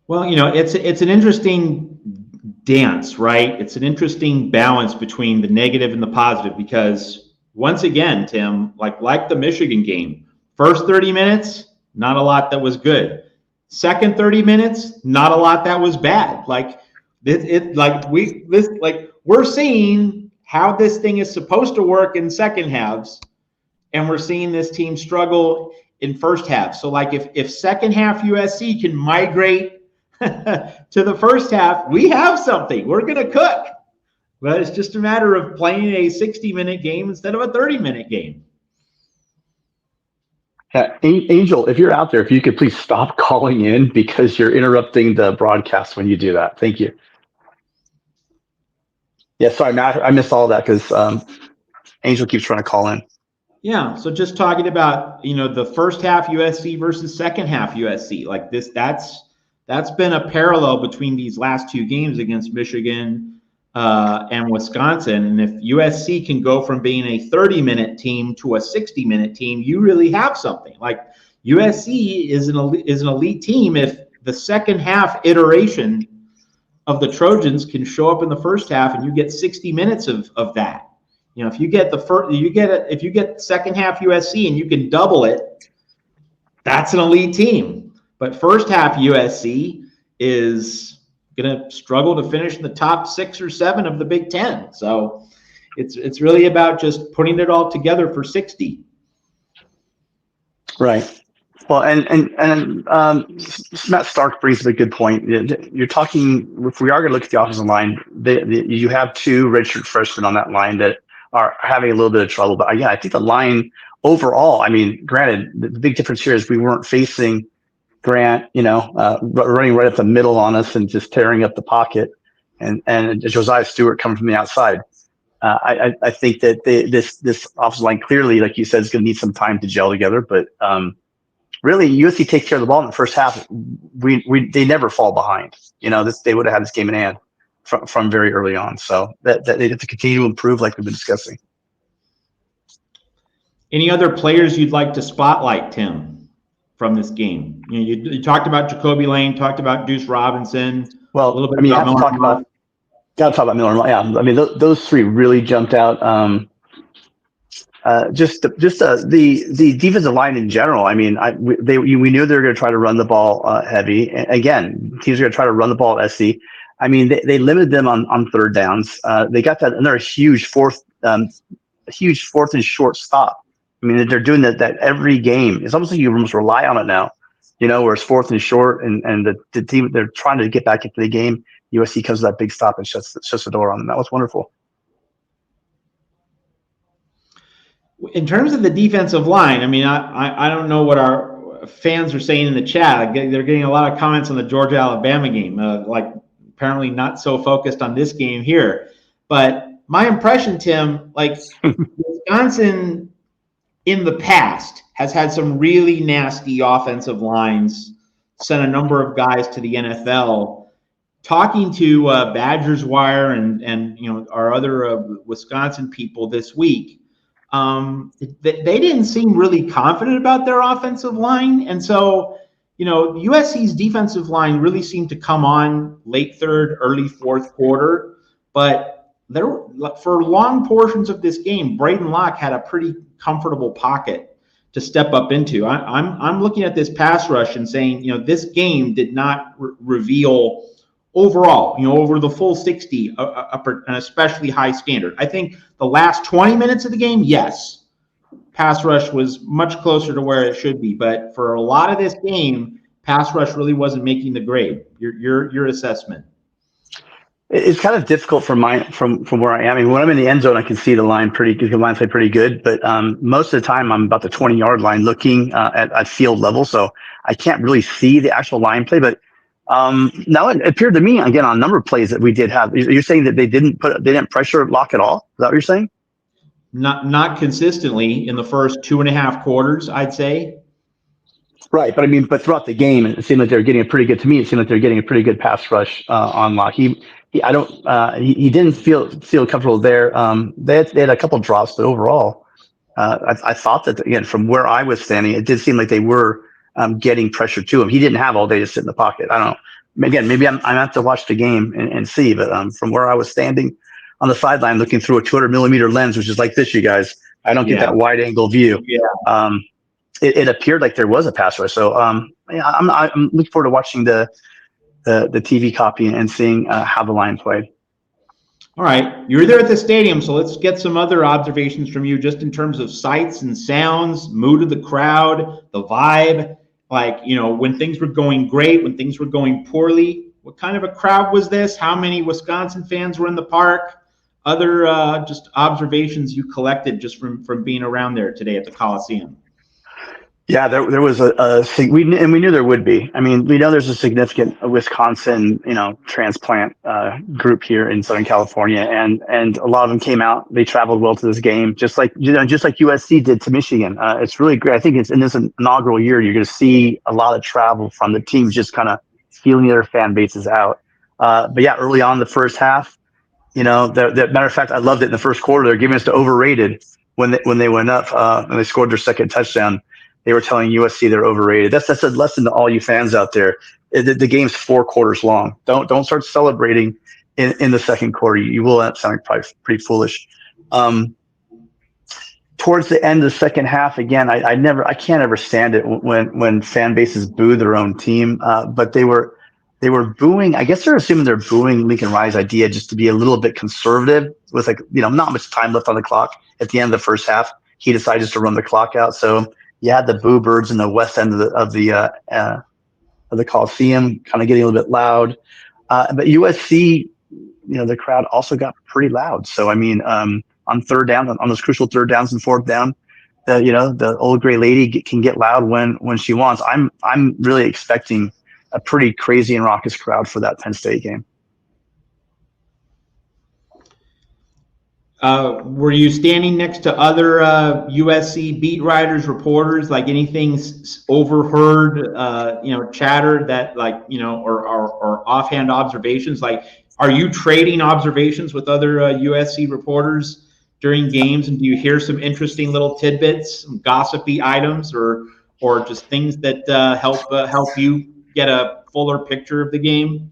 Well, it's an interesting dance, right? It's an interesting balance between the negative and the positive because once again, Tim, like the Michigan game, first 30 minutes, not a lot that was good. Second 30 minutes, not a lot that was bad. We're seeing how this thing is supposed to work in second halves, and we're seeing this team struggle in first half. So if second half USC can migrate to the first half, we have something. We're going to cook. But it's just a matter of playing a 60-minute game instead of a 30-minute game. Angel, if you're out there, if you could please stop calling in because you're interrupting the broadcast when you do that. Thank you. Yeah, sorry, Matt, I missed all of that because Angel keeps trying to call in. Yeah, so just talking about the first half USC versus second half USC, like this, that's been a parallel between these last two games against Michigan and Wisconsin. And if USC can go from being a 30-minute team to a 60-minute team, you really have something. Like USC is an elite team if the second half iteration of the Trojans can show up in the first half and you get 60 minutes of that. If you get if you get second half USC and you can double it, that's an elite team. But first half USC is going to struggle to finish in the top 6 or 7 of the Big Ten. So it's really about just putting it all together for 60. Right. Well, and Matt Stark brings up a good point. You're talking, if we are going to look at the offensive line, you have 2 redshirt freshmen on that line that are having a little bit of trouble. But yeah, I think the line overall, I mean, granted, the big difference here is we weren't facing Grant, running right up the middle on us and just tearing up the pocket, and Josiah Stewart coming from the outside. I think that this offensive line clearly, like you said, is going to need some time to gel together. But really, USC takes care of the ball in the first half. They never fall behind. They would have had this game in hand from very early on. So that they have to continue to improve, like we've been discussing. Any other players you'd like to spotlight, Tim, from this game? You talked about Jacoby Lane, talked about Deuce Robinson. Well, a little bit got to talk about Miller. Yeah, I mean those 3 really jumped out. Just the defensive line in general. I mean, we knew they were going to try to run the ball heavy. Again, teams are going to try to run the ball at SC. I mean, they limited them on third downs. They got that another huge fourth and short stop. I mean, they're doing that every game. It's almost like you almost rely on it now, where it's fourth and short, and the team, they're trying to get back into the game. USC comes to that big stop and shuts the door on them. That was wonderful. In terms of the defensive line, I mean, I don't know what our fans are saying in the chat. They're getting a lot of comments on the Georgia-Alabama game, apparently not so focused on this game here. But my impression, Tim, Wisconsin in the past has had some really nasty offensive lines, sent a number of guys to the NFL. Talking to Badgers Wire and our other Wisconsin people this week, they didn't seem really confident about their offensive line. And so, USC's defensive line really seemed to come on late third, early fourth quarter. But for long portions of this game, Braden Locke had a pretty comfortable pocket to step up into. I'm looking at this pass rush and saying, this game did not reveal overall, over the full 60, an especially high standard. I think the last 20 minutes of the game, yes, pass rush was much closer to where it should be. But for a lot of this game, pass rush really wasn't making the grade. Your assessment. It's kind of difficult from where I am. I mean, when I'm in the end zone, I can see the line play pretty good. But most of the time, I'm about the 20-yard line looking at field level, so I can't really see the actual line play. But now it appeared to me, again, on a number of plays that we did have. You're saying that they didn't pressure Locke at all? Is that what you're saying? Not consistently in the first 2.5 quarters, I'd say. Right, but throughout the game, it seemed like they were getting a pretty good pass rush on Locke. He didn't feel comfortable there. They had a couple of drops, but overall, I thought that, again, from where I was standing, it did seem like they were getting pressure to him. He didn't have all day to sit in the pocket. I don't know. again, maybe I'm have to watch the game and see, but from where I was standing on the sideline looking through a 200 millimeter lens, which is like this, you guys, I don't get Yeah. that wide angle view. Yeah. It appeared like there was a pass rush. So yeah, I'm looking forward to watching the TV copy and seeing how the line played. All right, you're there at the stadium, so let's get some other observations from you, just in terms of sights and sounds, mood of the crowd, the vibe. Like, when things were going great, when things were going poorly, what kind of a crowd was this? How many Wisconsin fans were in the park? Other just observations you collected just from being around there today at the Coliseum. Yeah, there was we knew there would be. I mean, we know there's a significant Wisconsin, transplant group here in Southern California, and a lot of them came out. They traveled well to this game, just like USC did to Michigan. It's really great. I think it's in this inaugural year, you're going to see a lot of travel from the teams, just kind of feeling their fan bases out. But yeah, early on in the first half, the matter of fact, I loved it in the first quarter. They're giving us the overrated when they went up and they scored their second touchdown. They were telling USC they're overrated. That's a lesson to all you fans out there. The game's 4 quarters long. Don't start celebrating in the second quarter. You will end up sounding probably pretty foolish. Towards the end of the second half, again, I can't ever stand it when fan bases boo their own team. But they were booing. I guess they're assuming they're booing Lincoln Riley's idea just to be a little bit conservative with not much time left on the clock at the end of the first half. He decided just to run the clock out. So you had the boo birds in the west end of the Coliseum kind of getting a little bit loud. But USC, the crowd also got pretty loud. So, I mean, on third down, on those crucial third downs and fourth down, the old gray lady can get loud when she wants. I'm really expecting a pretty crazy and raucous crowd for that Penn State game. Were you standing next to other USC beat writers, reporters, like anything overheard, chatter that or offhand observations? Like, are you trading observations with other USC reporters during games? And do you hear some interesting little tidbits, some gossipy items, or just things that help you get a fuller picture of the game?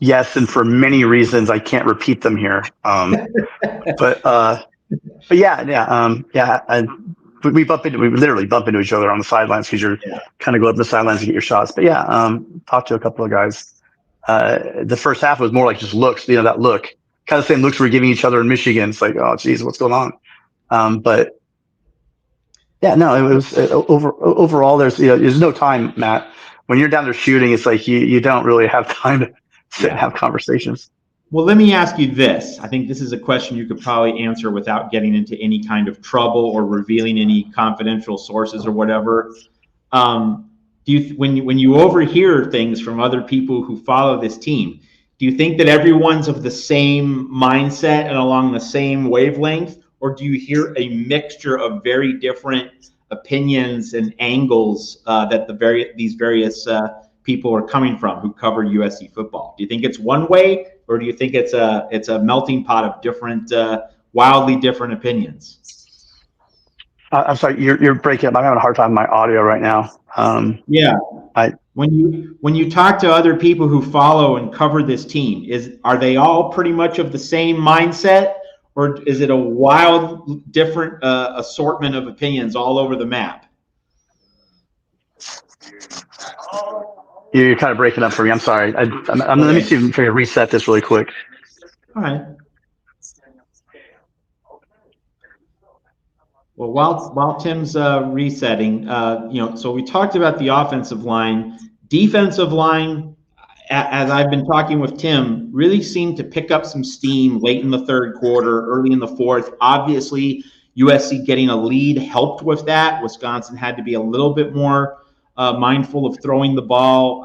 Yes, and for many reasons I can't repeat them here. But yeah. We literally bump into each other on the sidelines because you're kind of go up the sidelines to get your shots. But yeah, talked to a couple of guys. The first half was more like just looks, that look, kind of same looks we're giving each other in Michigan. It's like, oh, geez, what's going on? But yeah, no, it was overall. There's no time, Matt. When you're down there shooting, it's like you don't really have time to sit and have conversations. Well, let me ask you this. I think this is a question you could probably answer without getting into any kind of trouble or revealing any confidential sources or whatever. When you overhear things from other people who follow this team, do you think that everyone's of the same mindset and along the same wavelength, or do you hear a mixture of very different opinions and angles that these various people are coming from who cover USC football? Do you think it's one way, or do you think it's a melting pot of different, wildly different opinions? I'm sorry, you're breaking up. I'm having a hard time with my audio right now. When you talk to other people who follow and cover this team, are they all pretty much of the same mindset, or is it a wild, different assortment of opinions all over the map? You're kind of breaking up for me. I'm sorry. Let me see if I can reset this really quick. All right. Well, while Tim's resetting, so we talked about the offensive line. Defensive line, as I've been talking with Tim, really seemed to pick up some steam late in the third quarter, early in the fourth. Obviously, USC getting a lead helped with that. Wisconsin had to be a little bit more mindful of throwing the ball,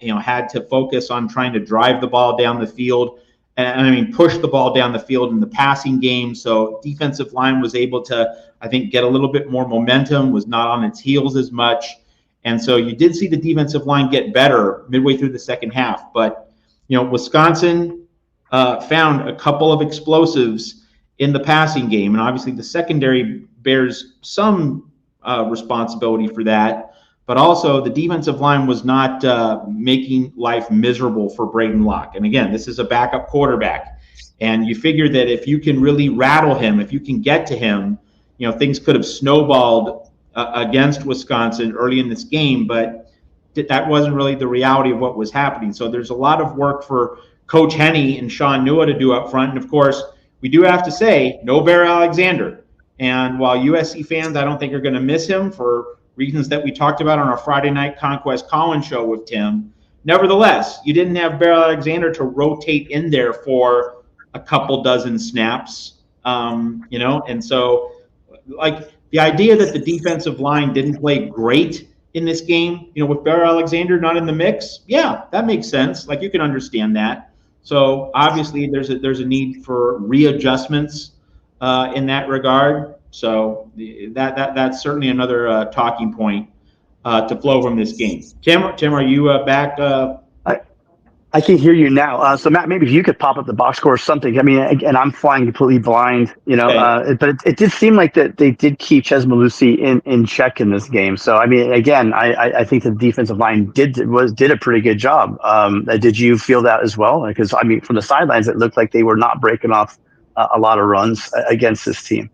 had to focus on trying to drive the ball down the field, and push the ball down the field in the passing game. So defensive line was able to, I think, get a little bit more momentum, was not on its heels as much. And so you did see the defensive line get better midway through the second half. But, Wisconsin found a couple of explosives in the passing game. And obviously the secondary bears some responsibility for that. but also the defensive line was not making life miserable for Braden Locke. And again, this is a backup quarterback. And you figure that if you can really rattle him, if you can get to him, things could have snowballed against Wisconsin early in this game, but that wasn't really the reality of what was happening. So there's a lot of work for Coach Henne and Sean Nua to do up front. And of course, we do have to say, no Bear Alexander. And while USC fans, I don't think are going to miss him for reasons that we talked about on our Friday night Conquest Collins show with Tim, nevertheless, you didn't have Bear Alexander to rotate in there for a couple dozen snaps, and so like the idea that the defensive line didn't play great in this game, with Bear Alexander not in the mix, yeah, that makes sense. Like you can understand that. So obviously there's a need for readjustments in that regard. So that's certainly another talking point to flow from this game. Tim, are you back? I can hear you now. So Matt, maybe if you could pop up the box score or something. I mean, and I'm flying completely blind, Okay. but it did seem like that they did keep Ches Malusi in check in this game. So I mean, again, I think the defensive line did a pretty good job. Did you feel that as well? Because I mean, from the sidelines, it looked like they were not breaking off a lot of runs against this team.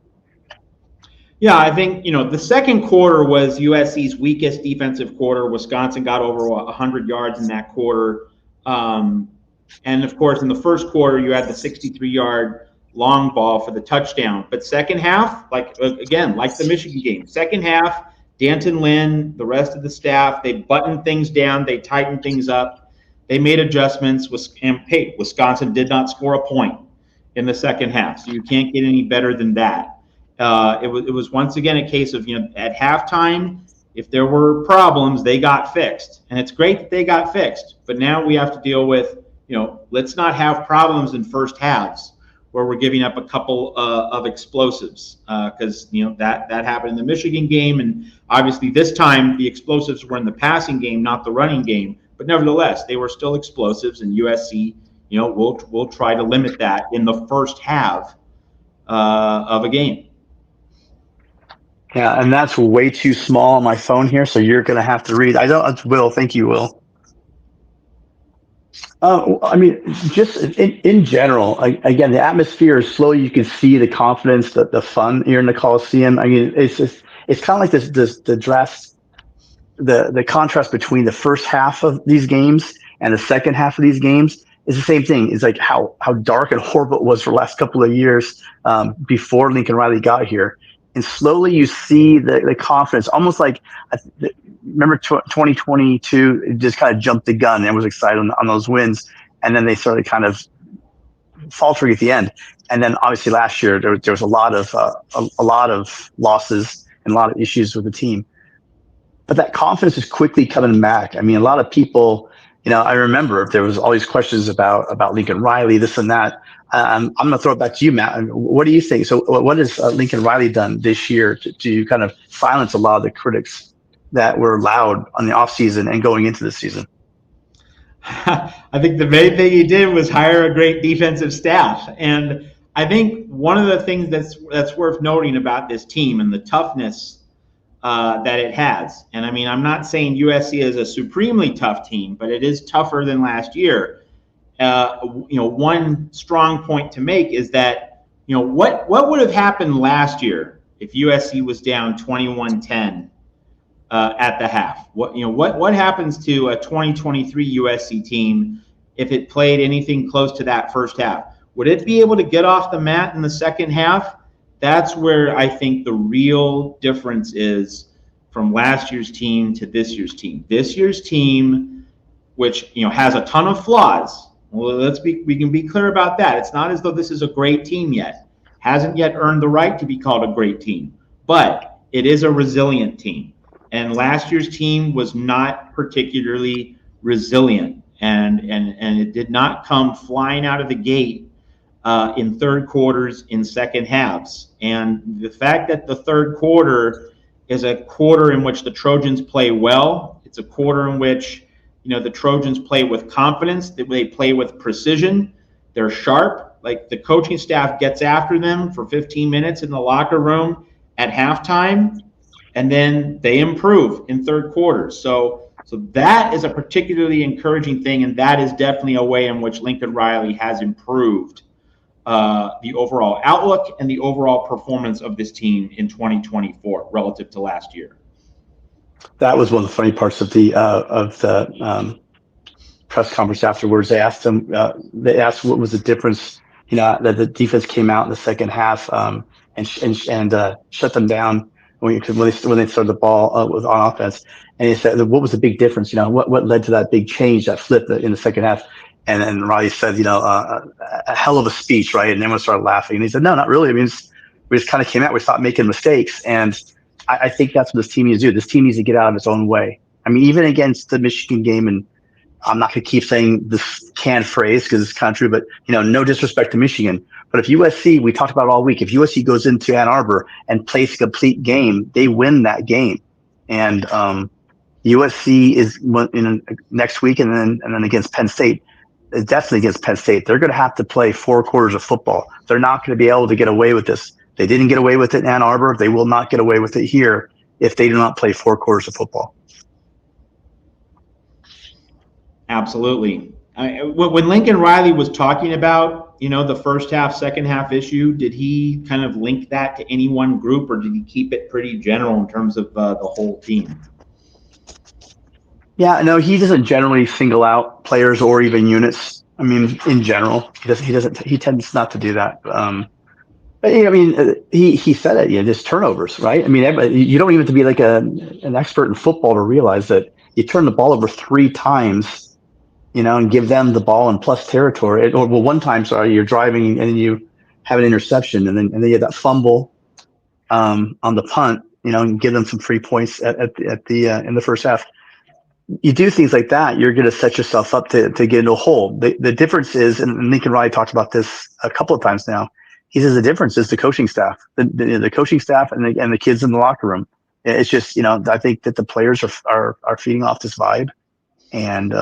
Yeah, I think, the second quarter was USC's weakest defensive quarter. Wisconsin got over 100 yards in that quarter. And of course, in the first quarter, you had the 63-yard long ball for the touchdown. But second half, like the Michigan game, second half, Danton Lynn, the rest of the staff, they buttoned things down, they tightened things up, they made adjustments. And hey, Wisconsin did not score a point in the second half, so you can't get any better than that. It was once again a case of, at halftime, if there were problems, they got fixed. And it's great that they got fixed. But now we have to deal with, let's not have problems in first halves where we're giving up a couple of explosives. Because, that happened in the Michigan game. And obviously this time the explosives were in the passing game, not the running game. But nevertheless, they were still explosives. And USC, we'll try to limit that in the first half of a game. Yeah, and that's way too small on my phone here, so you're going to have to read. It's Will. Thank you, Will. I mean, just in general, again, the atmosphere is slow. You can see the confidence, the fun here in the Coliseum. I mean, it's kind of like the contrast between the first half of these games and the second half of these games is the same thing. It's like how dark and horrible it was for the last couple of years before Lincoln Riley got here. And slowly you see the confidence, almost like, remember 2022, it just kind of jumped the gun and was excited on those wins. And then they started kind of faltering at the end. And then obviously last year, there was a lot of losses and a lot of issues with the team. But that confidence is quickly coming back. I mean, a lot of people, I remember there was all these questions about Lincoln Riley, this and that. I'm going to throw it back to you, Matt. What do you think? So what has Lincoln Riley done this year to kind of silence a lot of the critics that were loud on the offseason and going into the season? I think the main thing he did was hire a great defensive staff. And I think one of the things that's worth noting about this team and the toughness that it has. And I mean, I'm not saying USC is a supremely tough team, but it is tougher than last year. One strong point to make is that, what would have happened last year if USC was down 21-10 at the half? What happens to a 2023 USC team if it played anything close to that first half? Would it be able to get off the mat in the second half? That's where I think the real difference is from last year's team to this year's team. This year's team, which has a ton of flaws. Well, we can be clear about that. It's not as though this is a great team yet. Hasn't yet earned the right to be called a great team, but it is a resilient team. And last year's team was not particularly resilient, and it did not come flying out of the gate in third quarters, in second halves. And the fact that the third quarter is a quarter in which the Trojans play well, it's a quarter in which the Trojans play with confidence, they play with precision, they're sharp. Like the coaching staff gets after them for 15 minutes in the locker room at halftime, and then they improve in third quarter. So that is a particularly encouraging thing, and that is definitely a way in which Lincoln Riley has improved the overall outlook and the overall performance of this team in 2024 relative to last year. That was one of the funny parts of the press conference afterwards. They asked him. They asked what was the difference. That the defense came out in the second half and shut them down when they started the ball on offense. And he said, "What was the big difference? What led to that big change, that flip in the second half?" And then Riley said, a hell of a speech, right? And everyone started laughing. And he said, "No, not really. I mean, we just kind of came out. We stopped making mistakes, and I think that's what this team needs to do. This team needs to get out of its own way. I mean, even against the Michigan game, and I'm not going to keep saying this canned phrase because it's kind of true, but no disrespect to Michigan. But if USC, we talked about it all week, if USC goes into Ann Arbor and plays a complete game, they win that game. And USC is next week, and then against Penn State, definitely against Penn State. They're going to have to play 4 quarters of football. They're not going to be able to get away with this. They didn't get away with it in Ann Arbor. They will not get away with it here if they do not play 4 quarters of football. Absolutely. When Lincoln Riley was talking about, the first half, second half issue, did he kind of link that to any one group, or did he keep it pretty general in terms of the whole team? Yeah, no, he doesn't generally single out players or even units. I mean, in general, he tends not to do that. But I mean, he said it. Just turnovers, right? I mean, you don't even have to be like an expert in football to realize that you turn the ball over 3 times, and give them the ball in plus territory. Or one time, sorry, you're driving and you have an interception, and then you have that fumble on the punt, and give them some free points at the in the first half. You do things like that, you're going to set yourself up to get into a hole. The difference is, and Lincoln Riley talked about this a couple of times now, he says the difference is the coaching staff, the coaching staff and the kids in the locker room. It's just, I think that the players are feeding off this vibe, and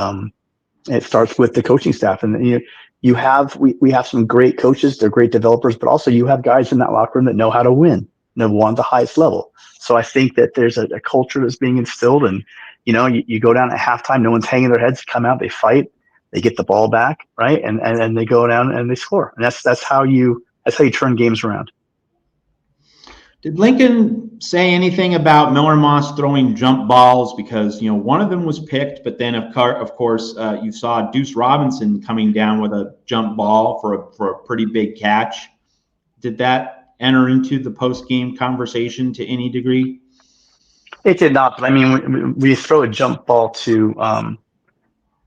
it starts with the coaching staff. And we have some great coaches, they're great developers, but also you have guys in that locker room that know how to win, want the highest level. So I think that there's a culture that's being instilled, and you go down at halftime, no one's hanging their heads, come out, they fight, they get the ball back, right? And they go down and they score. And that's how you turn games around. Did Lincoln say anything about Miller Moss throwing jump balls? Because, one of them was picked, but then of course, you saw Deuce Robinson coming down with a jump ball for a pretty big catch. Did that enter into the post-game conversation to any degree? It did not, but I mean, we throw a jump ball to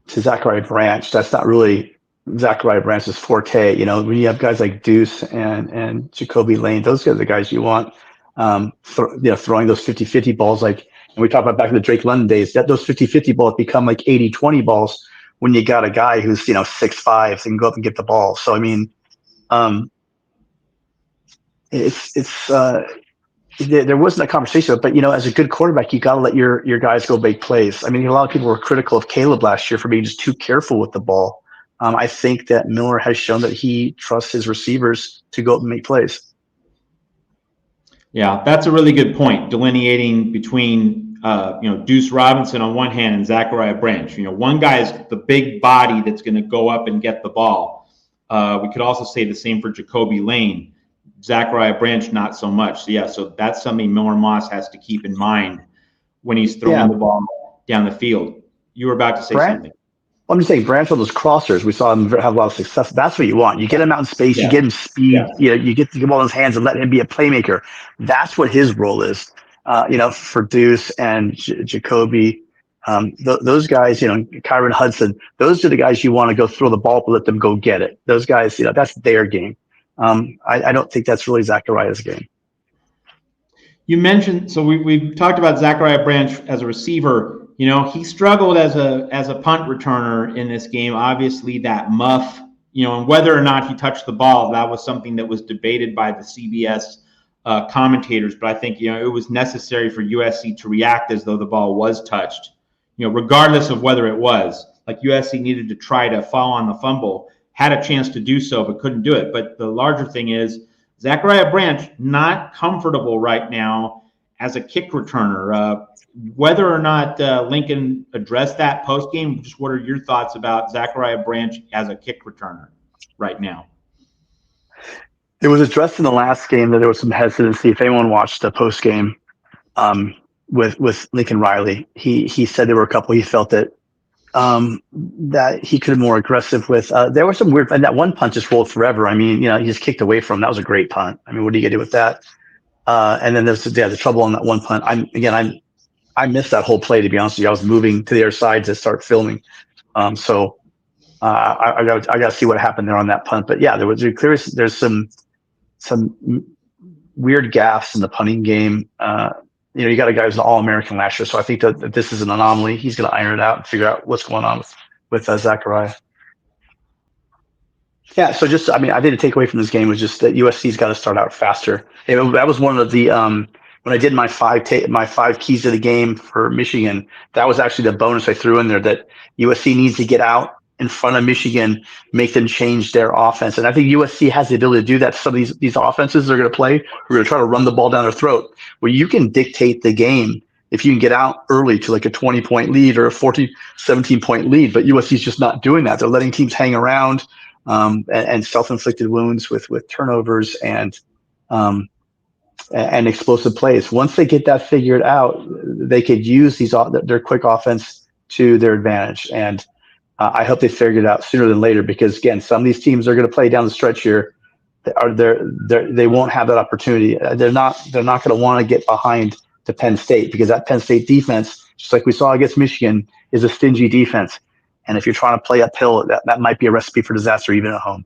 Zachariah Branch. That's not really Zachariah Branch's forte. When you have guys like Deuce and Jacoby Lane, those are the guys you want, throwing those 50-50 balls. And we talked about back in the Drake London days, that those 50-50 balls become like 80-20 balls when you got a guy who's 6'5" and can go up and get the ball. So I mean, there wasn't a conversation, but as a good quarterback, you got to let your guys go make plays. I mean, a lot of people were critical of Caleb last year for being just too careful with the ball. I think that Miller has shown that he trusts his receivers to go up and make plays. Yeah, that's a really good point, delineating between Deuce Robinson on one hand and Zachariah Branch. One guy is the big body that's going to go up and get the ball. We could also say the same for Jacoby Lane. Zachariah Branch, not so much. So that's something Miller Moss has to keep in mind when he's throwing the ball down the field. You were about to say something. Well, I'm just saying, Branch on those crossers, we saw him have a lot of success. That's what you want. You get him out in space, you get him speed, you get the ball in his hands and let him be a playmaker. That's what his role is. For Deuce and Jacoby, those guys, Kyron Hudson, those are the guys you want to go throw the ball, but let them go get it. Those guys, that's their game. I don't think that's really Zachariah's game. You mentioned, so we talked about Zachariah Branch as a receiver. He struggled as a punt returner in this game. Obviously, that muff, and whether or not he touched the ball, that was something that was debated by the CBS commentators. But I think it was necessary for USC to react as though the ball was touched. Regardless of whether it was, like USC needed to try to fall on the fumble, had a chance to do so, but couldn't do it. But the larger thing is Zachariah Branch not comfortable right now as a kick returner. Whether or not Lincoln addressed that post game, just what are your thoughts about Zachariah Branch as a kick returner right now? It was addressed in the last game that there was some hesitancy. If anyone watched the post game with Lincoln Riley, he said there were a couple he felt that he could have been more aggressive with. There were some weird, and that one punt just rolled forever. I mean, he just kicked away from him. That was a great punt. I mean, what are you gonna do with that? And then there's the trouble on that one punt. I missed that whole play, to be honest with you. I was moving to the other side to start filming. So I got to see what happened there on that punt. But yeah, there's some weird gaffes in the punting game. You got a guy who's an All-American last year, so I think that this is an anomaly. He's going to iron it out and figure out what's going on with Zachariah. Yeah, so just, I think the takeaway from this game was just that USC's got to start out faster. That was one of the when I did my five keys of the game for Michigan, that was actually the bonus I threw in there, that USC needs to get out in front of Michigan, make them change their offense. And I think USC has the ability to do that. Some of these offenses they're going to play, we're going to try to run the ball down their throat, where you can dictate the game if you can get out early to like a 20-point lead or a 17-point lead. But USC's just not doing that. They're letting teams hang around and self-inflicted wounds with turnovers and explosive plays. Once they get that figured out, they could use their quick offense to their advantage. And I hope they figure it out sooner than later, because again, some of these teams are going to play down the stretch here. They won't have that opportunity. They're not going to want to get behind to Penn State, because that Penn State defense, just like we saw against Michigan, is a stingy defense. And if you're trying to play uphill, that might be a recipe for disaster even at home.